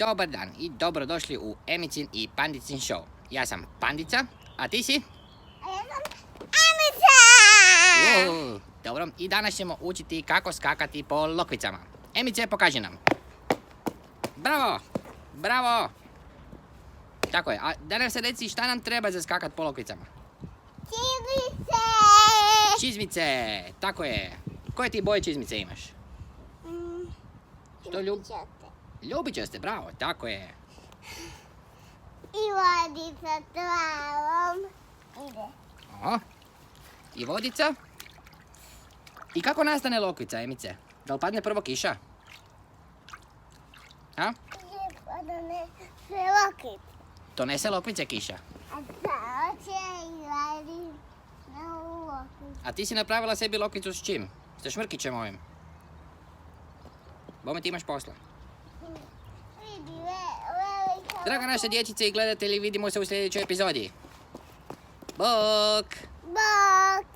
Dobar dan i dobrodošli u Emicin i Pandicin show. Ja sam Pandica, a ti si? A ja sam Emica! Dobro, i danas ćemo učiti kako skakati po lokvicama. Emice, pokaži nam. Bravo! Bravo! Tako je, a da nam se reci šta nam treba za skakat po lokvicama. Čizmice! Čizmice, tako je. Koje ti boje čizmice imaš? Što Ljubičaste. Ljubičaste, bravo, tako je. I vodica travom. Ide. O, i vodica. I kako nastane lokvica, Emice? Da li padne prvo kiša? A? Sve lokvice. Donese lokvice kiša. A sad će i radi na lokvice. A ti si napravila sebi lokvicu s čim? Sa šmrkićem ovim. Bome ti imaš posla. Vidi, velika. Draga naše dječice i gledatelji, vidimo se u sljedećoj epizodi. Bok! Bok!